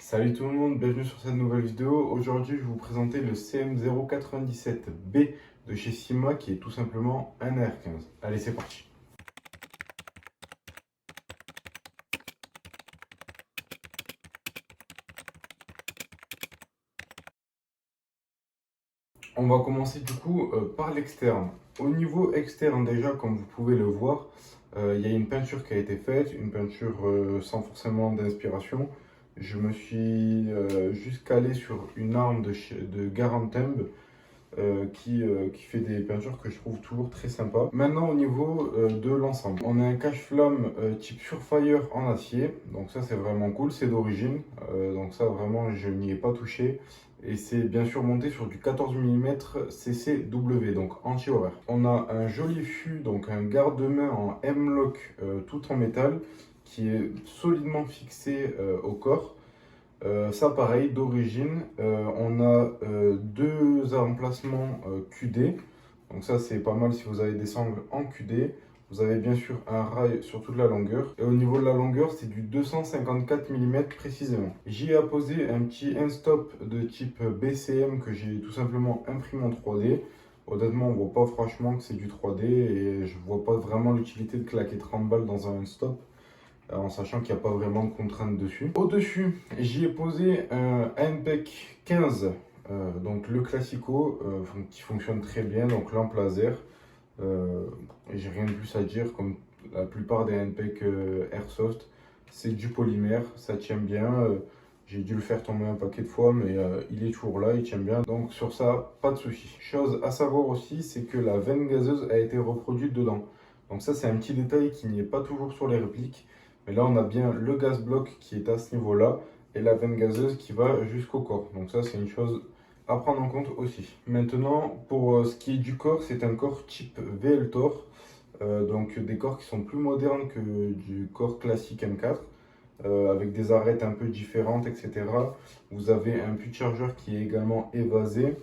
Salut tout le monde, bienvenue sur cette nouvelle vidéo. Aujourd'hui, je vais vous présenter le CM097B de chez Sima qui est tout simplement un AR15. Allez, c'est parti. On va commencer du coup par l'externe. Au niveau externe déjà, comme vous pouvez le voir, il y a une peinture qui a été faite, une peinture sans forcément d'inspiration. Je me suis juste calé sur une arme de Garantemb qui fait des peintures que je trouve toujours très sympa. Maintenant au niveau de l'ensemble, on a un cache-flamme type Surefire en acier, donc ça c'est vraiment cool, c'est d'origine, donc ça vraiment je n'y ai pas touché. Et c'est bien sûr monté sur du 14 mm CCW, donc anti-horaire. On a un joli fût, donc un garde-main en M-Lock tout en métal, qui est solidement fixé au corps. Ça pareil, d'origine, on a deux emplacements QD. Donc ça c'est pas mal si vous avez des sangles en QD. Vous avez bien sûr un rail sur toute la longueur. Et au niveau de la longueur, c'est du 254 mm précisément. J'y ai apposé un petit end-stop de type BCM que j'ai tout simplement imprimé en 3D. Honnêtement, on voit pas franchement que c'est du 3D et je vois pas vraiment l'utilité de claquer 30 balles dans un end-stop en sachant qu'il n'y a pas vraiment de contraintes dessus. Au-dessus, j'y ai posé un NPEC 15, donc le classico, qui fonctionne très bien, donc lampe laser. Et j'ai rien de plus à dire, comme la plupart des NPEC Airsoft, c'est du polymère, ça tient bien. J'ai dû le faire tomber un paquet de fois, mais il est toujours là, il tient bien. Donc sur ça, pas de souci. Chose à savoir aussi, c'est que la veine gazeuse a été reproduite dedans. Donc ça, c'est un petit détail qui n'y est pas toujours sur les répliques. Mais là, on a bien le gaz bloc qui est à ce niveau-là et la veine gazeuse qui va jusqu'au corps. Donc ça, c'est une chose à prendre en compte aussi. Maintenant, pour ce qui est du corps, c'est un corps type VLTOR. Donc des corps qui sont plus modernes que du corps classique M4. Avec des arêtes un peu différentes, etc. Vous avez un puits de chargeur qui est également évasé.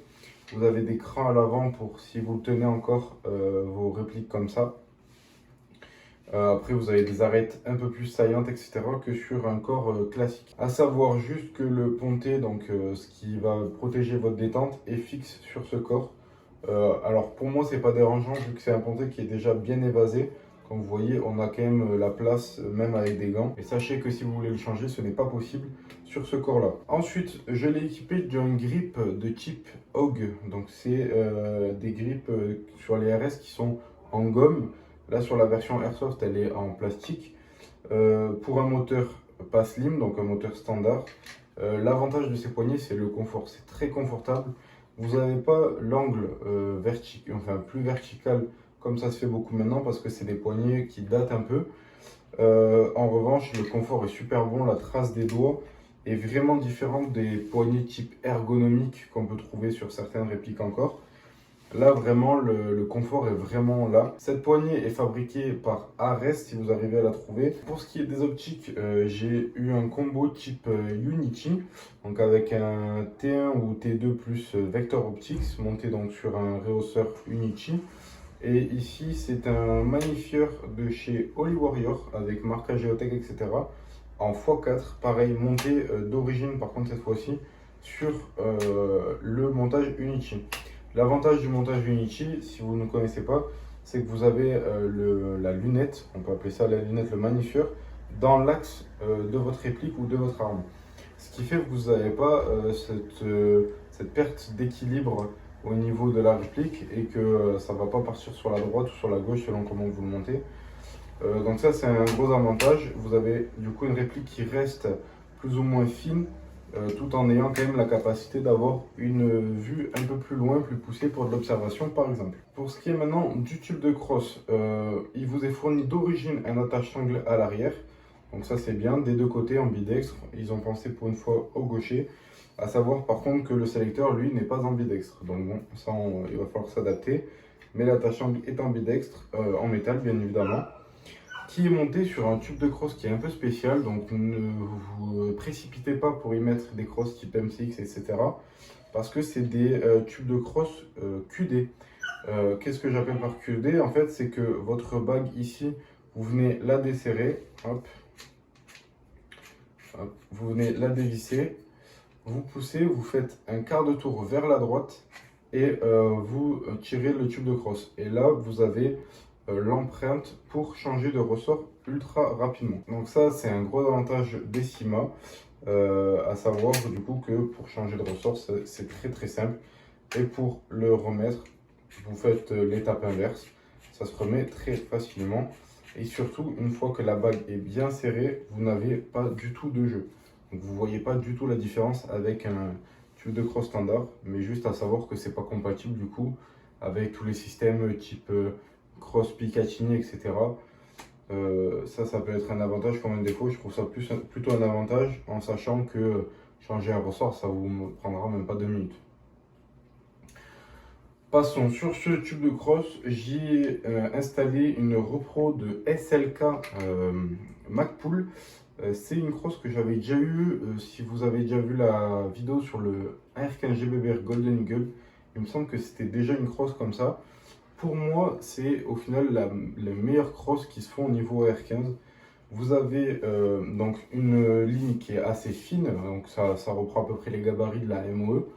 Vous avez des crans à l'avant pour, si vous le tenez encore, vos répliques comme ça. Après, vous avez des arêtes un peu plus saillantes, etc. que sur un corps classique. À savoir juste que le ponté, donc ce qui va protéger votre détente, est fixe sur ce corps. Alors pour moi, c'est pas dérangeant vu que c'est un ponté qui est déjà bien évasé. Comme vous voyez, on a quand même la place, même avec des gants. Et sachez que si vous voulez le changer, ce n'est pas possible sur ce corps-là. Ensuite, je l'ai équipé d'une grippe de type HOG. Donc c'est des grippes sur les RS qui sont en gomme. Là, sur la version Airsoft, elle est en plastique. Pour un moteur pas slim, donc un moteur standard, l'avantage de ces poignées, c'est le confort. C'est très confortable. Vous n'avez pas l'angle plus vertical comme ça se fait beaucoup maintenant parce que c'est des poignées qui datent un peu. En revanche, le confort est super bon. La trace des doigts est vraiment différente des poignées type ergonomique qu'on peut trouver sur certaines répliques encore. Là, vraiment, le confort est vraiment là. Cette poignée est fabriquée par Ares, si vous arrivez à la trouver. Pour ce qui est des optiques, j'ai eu un combo type Unity, donc avec un T1 ou T2 plus Vector Optics, monté donc sur un rehausseur Unity. Et ici, c'est un magnifieur de chez Holy Warrior, avec marquage Geotech, etc. En x4, pareil, monté d'origine, par contre, cette fois-ci, sur le montage Unity. L'avantage du montage Unity, si vous ne connaissez pas, c'est que vous avez la lunette, on peut appeler ça la lunette, le magnifieur, dans l'axe de votre réplique ou de votre arme. Ce qui fait que vous n'avez pas cette perte d'équilibre au niveau de la réplique et que ça ne va pas partir sur la droite ou sur la gauche selon comment vous le montez. Donc ça c'est un gros avantage. Vous avez du coup une réplique qui reste plus ou moins fine tout en ayant quand même la capacité d'avoir une vue un peu plus loin, plus poussée pour de l'observation par exemple. Pour ce qui est maintenant du tube de crosse, il vous est fourni d'origine un attache-sangle à l'arrière. Donc ça c'est bien, des deux côtés ambidextre. Ils ont pensé pour une fois au gaucher. À savoir par contre que le sélecteur lui n'est pas ambidextre. Donc bon, ça il va falloir s'adapter. Mais l'attache-sangle est ambidextre, en métal bien évidemment, qui est monté sur un tube de crosse qui est un peu spécial, donc ne vous précipitez pas pour y mettre des crosses type MCX, etc. Parce que c'est des tubes de crosse QD. Qu'est-ce que j'appelle par QD? En fait, c'est que votre bague ici, vous venez la desserrer, hop, Hop, vous venez la dévisser, vous poussez, vous faites un quart de tour vers la droite et vous tirez le tube de crosse. Et là, vous avez l'empreinte pour changer de ressort ultra rapidement. Donc ça, c'est un gros avantage des Syma, à savoir du coup que pour changer de ressort, c'est très très simple. Et pour le remettre, vous faites l'étape inverse. Ça se remet très facilement. Et surtout, une fois que la bague est bien serrée, vous n'avez pas du tout de jeu. Donc vous ne voyez pas du tout la différence avec un tube de crosse standard. Mais juste à savoir que c'est pas compatible du coup avec tous les systèmes type crosse Picatinny, etc. Ça peut être un avantage comme un défaut. Je trouve ça plutôt un avantage en sachant que changer un ressort, ça vous prendra même pas 2 minutes. Passons sur ce tube de crosse, j'y ai installé une repro de SLK MacPool. C'est une crosse que j'avais déjà eue, si vous avez déjà vu la vidéo sur le AR15 GBBR Golden Eagle, il me semble que c'était déjà une crosse comme ça. Pour moi, c'est au final les meilleures crosses qui se font au niveau AR15. Vous avez donc une ligne qui est assez fine, donc ça reprend à peu près les gabarits de la MOE,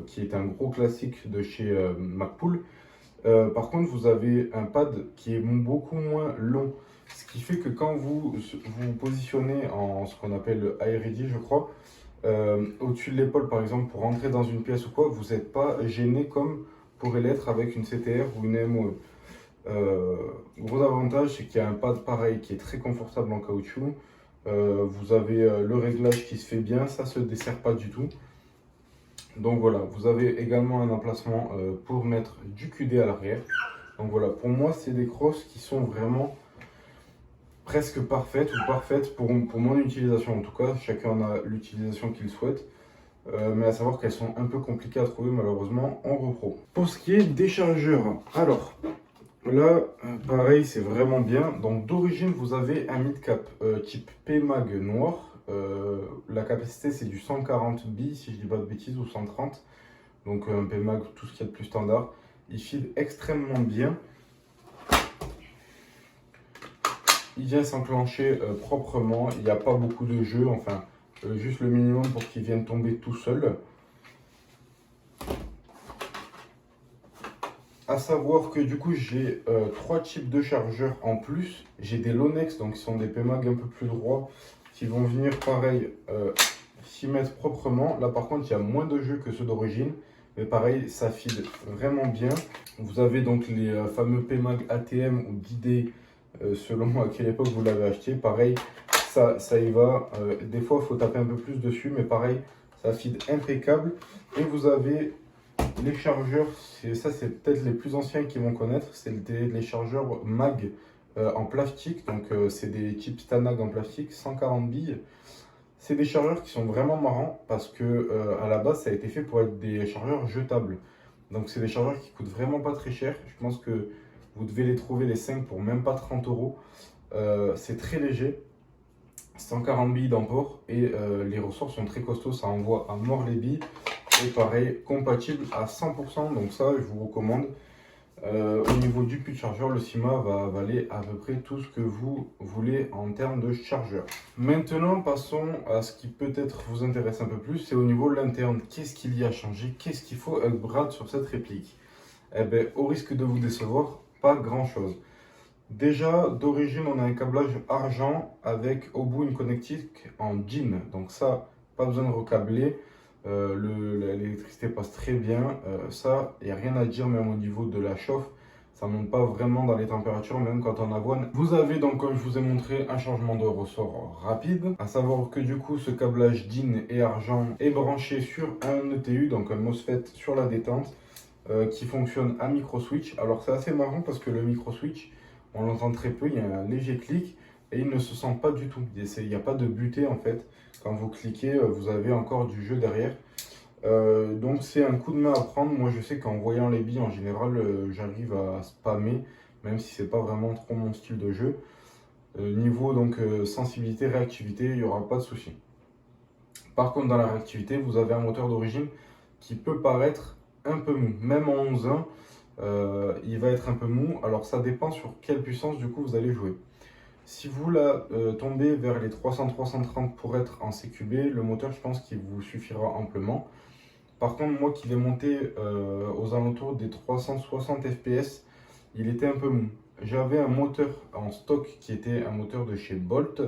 qui est un gros classique de chez MacPool. Par contre, vous avez un pad qui est beaucoup moins long, ce qui fait que quand vous vous positionnez en ce qu'on appelle air-ready, je crois, au-dessus de l'épaule par exemple, pour rentrer dans une pièce ou quoi, vous n'êtes pas gêné comme pourrait l'être avec une CTR ou une MOE. Gros avantage, c'est qu'il y a un pad pareil qui est très confortable en caoutchouc. Vous avez le réglage qui se fait bien, ça se dessert pas du tout. Donc voilà, vous avez également un emplacement pour mettre du QD à l'arrière. Donc voilà, pour moi, c'est des crosses qui sont vraiment presque parfaites ou parfaites pour mon utilisation. En tout cas, chacun a l'utilisation qu'il souhaite. Mais à savoir qu'elles sont un peu compliquées à trouver malheureusement en repro. Pour ce qui est des chargeurs, alors là, pareil, c'est vraiment bien. Donc d'origine, vous avez un mid-cap type P-Mag noir. La capacité, c'est du 140 billes, si je dis pas de bêtises, ou 130. Donc un P-Mag, tout ce qu'il y a de plus standard. Il file extrêmement bien. Il vient s'enclencher proprement. Il n'y a pas beaucoup de jeu, enfin, juste le minimum pour qu'il vienne tomber tout seul. À savoir que du coup j'ai 3 types de chargeurs en plus. J'ai des Lonex, donc qui sont des PMAG un peu plus droits, qui vont venir pareil s'y mettre proprement. Là par contre il y a moins de jeu que ceux d'origine, mais pareil ça file vraiment bien. Vous avez donc les fameux PMAG ATM ou guidés selon à quelle époque vous l'avez acheté. Pareil ça y va. Des fois il faut taper un peu plus dessus, mais pareil ça file impeccable. Et vous avez les chargeurs, ça c'est peut-être les plus anciens qui vont connaître, c'est les chargeurs MAG en plastique, donc c'est des types Stanag en plastique, 140 billes. C'est des chargeurs qui sont vraiment marrants parce que à la base ça a été fait pour être des chargeurs jetables. Donc c'est des chargeurs qui coûtent vraiment pas très cher, je pense que vous devez les trouver les 5 pour même pas 30 euros. C'est très léger, 140 billes d'emport et les ressorts sont très costauds, ça envoie à mort les billes. Et pareil, compatible à 100%, donc ça je vous recommande. Au niveau du puits de chargeur, le Syma va avaler à peu près tout ce que vous voulez en termes de chargeur. Maintenant, passons à ce qui peut-être vous intéresse un peu plus, c'est au niveau de l'interne. Qu'est-ce qu'il y a changé? Qu'est-ce qu'il faut upgrade sur cette réplique? Eh bien, au risque de vous décevoir, pas grand-chose. Déjà, d'origine, on a un câblage argent avec au bout une connectique en jean. Donc ça, pas besoin de recabler. L'électricité passe très bien. Ça, il n'y a rien à dire, même au niveau de la chauffe. Ça ne monte pas vraiment dans les températures, même quand on avoine. Vous avez donc, comme je vous ai montré, un changement de ressort rapide. À savoir que du coup, ce câblage DIN et argent est branché sur un ETU, donc un MOSFET sur la détente, qui fonctionne à micro switch. Alors c'est assez marrant parce que le micro switch, on l'entend très peu, il y a un léger clic et il ne se sent pas du tout. Il n'y a pas de butée en fait. Quand vous cliquez, vous avez encore du jeu derrière. Donc c'est un coup de main à prendre. Moi je sais qu'en voyant les billes en général, j'arrive à spammer, même si c'est pas vraiment trop mon style de jeu. Niveau donc sensibilité, réactivité, il n'y aura pas de souci. Par contre dans la réactivité, vous avez un moteur d'origine qui peut paraître un peu mou. Même en 11.1, il va être un peu mou. Alors ça dépend sur quelle puissance du coup vous allez jouer. Si vous la tombez vers les 300-330 pour être en CQB, le moteur, je pense qu'il vous suffira amplement. Par contre, moi qui l'ai monté aux alentours des 360 fps, il était un peu mou. J'avais un moteur en stock qui était un moteur de chez Bolt,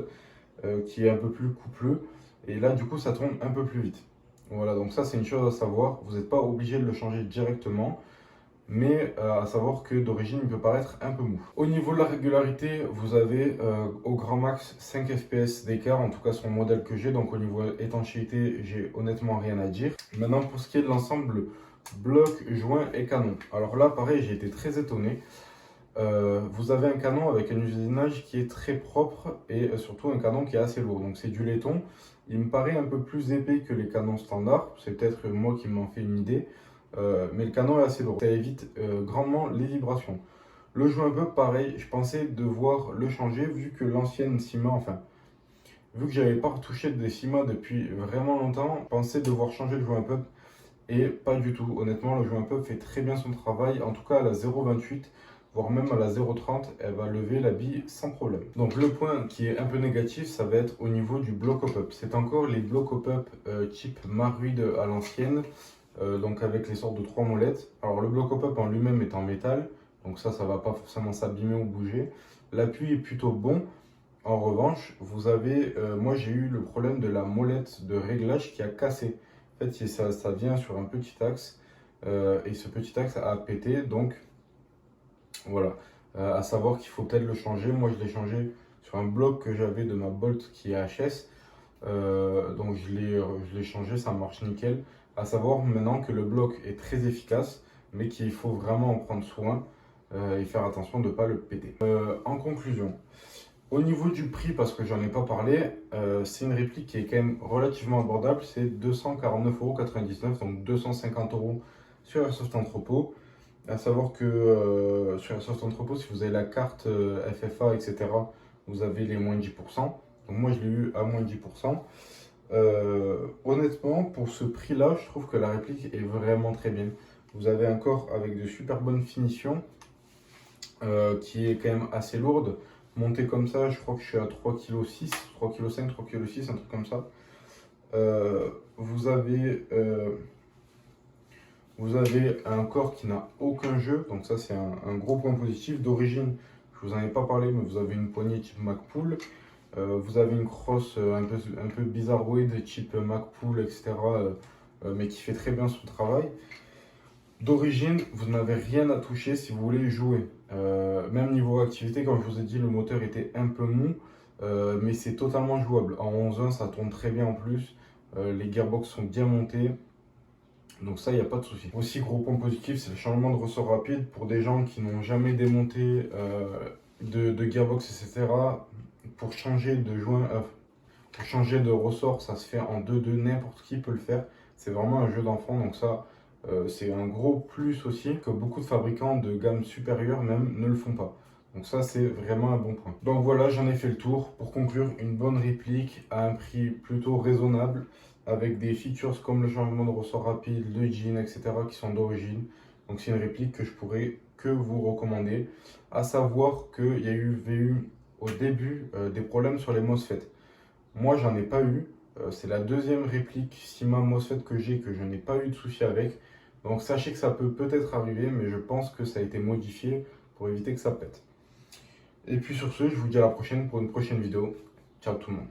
qui est un peu plus coupleux. Et là, du coup, ça tourne un peu plus vite. Voilà, donc ça, c'est une chose à savoir. Vous n'êtes pas obligé de le changer directement, mais à savoir que d'origine, il peut paraître un peu mou. Au niveau de la régularité, vous avez au grand max 5 fps d'écart, en tout cas sur le modèle que j'ai, donc au niveau étanchéité, j'ai honnêtement rien à dire. Maintenant, pour ce qui est de l'ensemble bloc, joint et canon. Alors là, pareil, j'ai été très étonné. Vous avez un canon avec un usinage qui est très propre et surtout un canon qui est assez lourd. Donc c'est du laiton. Il me paraît un peu plus épais que les canons standards. C'est peut-être moi qui m'en fais une idée. Mais le canon est assez lourd. Ça évite grandement les vibrations. Le joint pub, pareil, je pensais devoir le changer vu que l'ancienne Cima, enfin, vu que j'avais pas retouché des Cima depuis vraiment longtemps, je pensais devoir changer le joint pub. Et pas du tout. Honnêtement, le joint pub fait très bien son travail. En tout cas, à la 0,28, voire même à la 0,30, elle va lever la bille sans problème. Donc le point qui est un peu négatif, ça va être au niveau du bloc up. C'est encore les bloc up type Maruide à l'ancienne, donc avec les sortes de 3 molettes. Alors le bloc up en lui-même est en métal, donc ça va pas forcément s'abîmer ou bouger. L'appui est plutôt bon. En revanche, vous avez, moi j'ai eu le problème de la molette de réglage qui a cassé. En fait, ça vient sur un petit axe et ce petit axe a pété. Donc voilà, à savoir qu'il faut peut-être le changer. Moi, je l'ai changé sur un bloc que j'avais de ma Bolt qui est HS. Donc je l'ai changé, ça marche nickel. À savoir maintenant que le bloc est très efficace, mais qu'il faut vraiment en prendre soin et faire attention de ne pas le péter. En conclusion, au niveau du prix, parce que j'en ai pas parlé, c'est une réplique qui est quand même relativement abordable. C'est 249,99 €, donc 250 € sur Airsoft Entrepôt. À savoir que sur Airsoft Entrepôt, si vous avez la carte FFA, etc., vous avez les moins 10%. Donc moi, je l'ai eu à moins 10%. Honnêtement, pour ce prix-là, je trouve que la réplique est vraiment très bien. Vous avez un corps avec de super bonnes finitions, qui est quand même assez lourde. Monté comme ça, je crois que je suis à 3,6 kg, 3,5 kg, 3,6 kg, un truc comme ça. Vous avez un corps qui n'a aucun jeu, donc ça c'est un gros point positif. D'origine, je vous en ai pas parlé, mais vous avez une poignée type MacPool. Vous avez une crosse un peu bizarroïde type MacPool, etc. Mais qui fait très bien son travail. D'origine, vous n'avez rien à toucher si vous voulez jouer. Même niveau activité, comme je vous ai dit, le moteur était un peu mou, mais c'est totalement jouable. En 11.1, ça tourne très bien en plus. Les gearbox sont bien montés. Donc ça, il n'y a pas de souci. Aussi, gros point positif, c'est le changement de ressort rapide. Pour des gens qui n'ont jamais démonté de gearbox, etc., pour changer de joint, pour changer de ressort, ça se fait en 2-2, n'importe qui peut le faire. C'est vraiment un jeu d'enfant, donc ça, c'est un gros plus aussi que beaucoup de fabricants de gamme supérieure même ne le font pas. Donc ça, c'est vraiment un bon point. Donc voilà, j'en ai fait le tour. Pour conclure, une bonne réplique à un prix plutôt raisonnable, avec des features comme le changement de ressort rapide, le jean, etc. qui sont d'origine. Donc c'est une réplique que je pourrais que vous recommander. À savoir qu'il y a eu au début des problèmes sur les MOSFET. Moi, j'en ai pas eu. C'est la deuxième réplique Cima MOSFET que j'ai, que je n'ai pas eu de souci avec. Donc sachez que ça peut peut-être arriver, mais je pense que ça a été modifié pour éviter que ça pète. Et puis sur ce, je vous dis à la prochaine pour une prochaine vidéo. Ciao tout le monde.